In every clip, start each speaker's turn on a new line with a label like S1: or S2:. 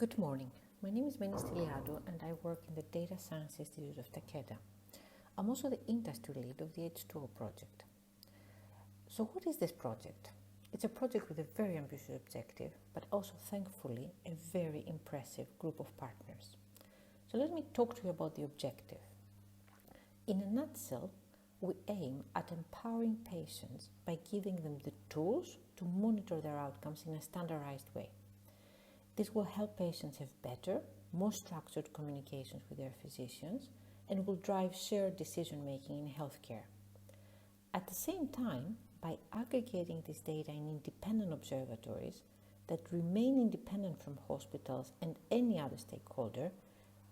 S1: Good morning. My name is Menis Stiliadou and I work in the Data Science Institute of Takeda. I'm also the industry lead of the H2O project. So what is this project? It's a project with a very ambitious objective, but also thankfully a very impressive group of partners. So let me talk to you about the objective. In a nutshell, we aim at empowering patients by giving them the tools to monitor their outcomes in a standardized way. This will help patients have better, more structured communications with their physicians and will drive shared decision-making in healthcare. At the same time, by aggregating this data in independent observatories that remain independent from hospitals and any other stakeholder,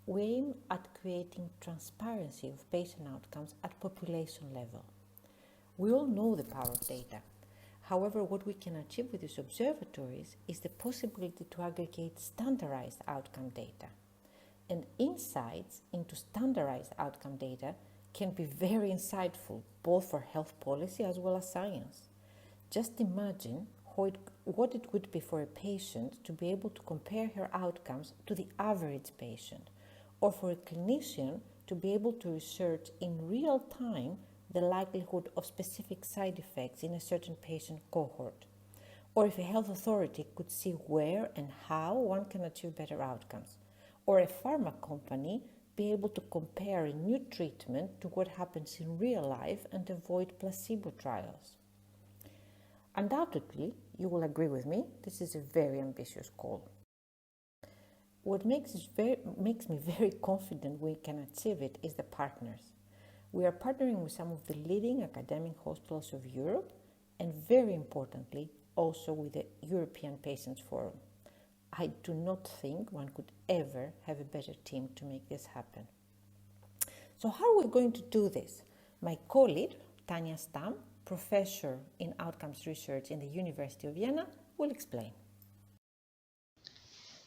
S1: we aim at creating transparency of patient outcomes at population level. We all know the power of data. However, what we can achieve with these observatories is the possibility to aggregate standardized outcome data. And insights into standardized outcome data can be very insightful, both for health policy as well as science. Just imagine what it would be for a patient to be able to compare her outcomes to the average patient, or for a clinician to be able to research in real time the likelihood of specific side effects in a certain patient cohort, or if a health authority could see where and how one can achieve better outcomes, or a pharma company be able to compare a new treatment to what happens in real life and avoid placebo trials. Undoubtedly, you will agree with me, this is a very ambitious goal. What makes me very confident we can achieve it is the partners. We are partnering with some of the leading academic hospitals of Europe and, very importantly, also with the European Patients Forum. I do not think one could ever have a better team to make this happen. So how are we going to do this? My colleague, Tanya Stamm, professor in outcomes research in the University of Vienna, will explain.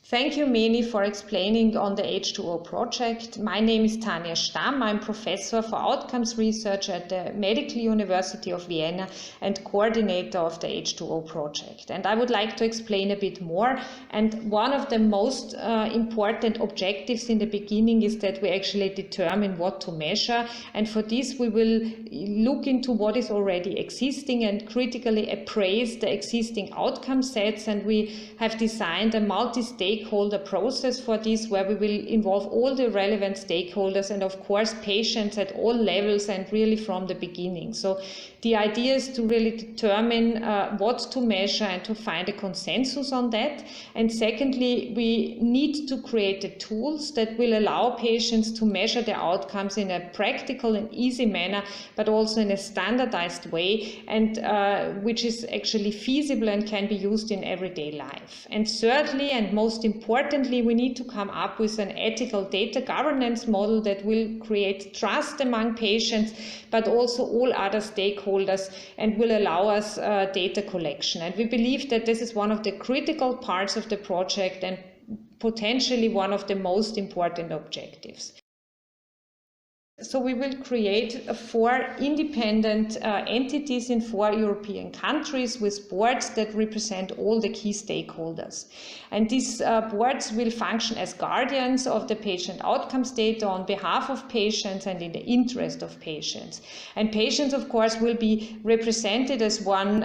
S2: Thank you, Meni, for explaining on the H2O project. My name is Tanya Stamm. I'm professor for outcomes research at the Medical University of Vienna and coordinator of the H2O project. And I would like to explain a bit more. And one of the most important objectives in the beginning is that we actually determine what to measure. And for this, we will look into what is already existing and critically appraise the existing outcome sets. And we have designed a multi-stakeholder process for this, where we will involve all the relevant stakeholders and of course patients at all levels and really from the beginning. So the idea is to really determine what to measure and to find a consensus on that. And secondly, we need to create the tools that will allow patients to measure their outcomes in a practical and easy manner, but also in a standardized way, and which is actually feasible and can be used in everyday life. And thirdly, and most importantly, we need to come up with an ethical data governance model that will create trust among patients, but also all other stakeholders, and will allow us data collection. And we believe that this is one of the critical parts of the project and potentially one of the most important objectives. So we will create 4 independent entities in 4 European countries with boards that represent all the key stakeholders. And these boards will function as guardians of the patient outcomes data on behalf of patients and in the interest of patients. And patients, of course, will be represented as one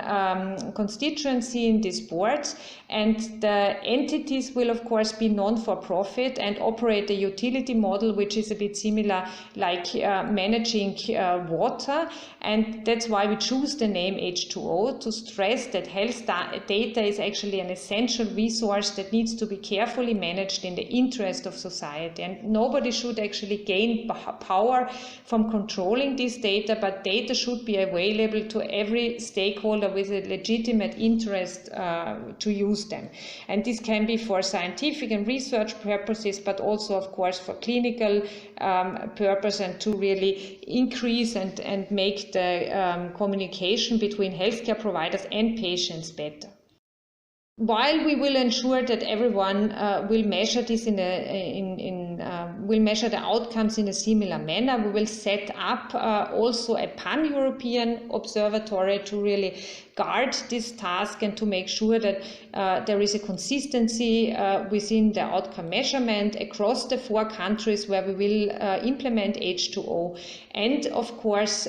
S2: constituency in these boards. And the entities will, of course, be non-for-profit and operate a utility model, which is a bit similar like managing water, and that's why we choose the name H2O, to stress that health data is actually an essential resource that needs to be carefully managed in the interest of society, and nobody should actually gain power from controlling this data, but data should be available to every stakeholder with a legitimate interest to use them. And this can be for scientific and research purposes, but also, of course, for clinical purpose, and to really increase and make the communication between healthcare providers and patients better. While we will ensure that everyone will measure this in will measure the outcomes in a similar manner. We will set up also a pan-European observatory to really guard this task and to make sure that there is a consistency within the outcome measurement across the 4 countries where we will implement H2O. And of course,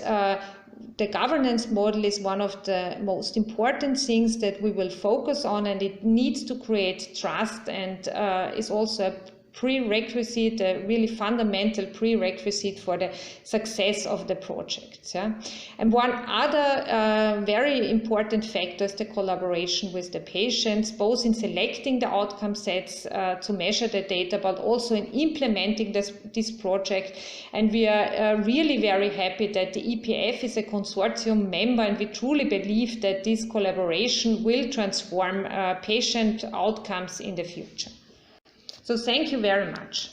S2: the governance model is one of the most important things that we will focus on, and it needs to create trust and is also a prerequisite, a really fundamental prerequisite for the success of the project. Yeah? And one other very important factor is the collaboration with the patients, both in selecting the outcome sets to measure the data, but also in implementing this project. And we are really very happy that the EPF is a consortium member, and we truly believe that this collaboration will transform patient outcomes in the future. So thank you very much.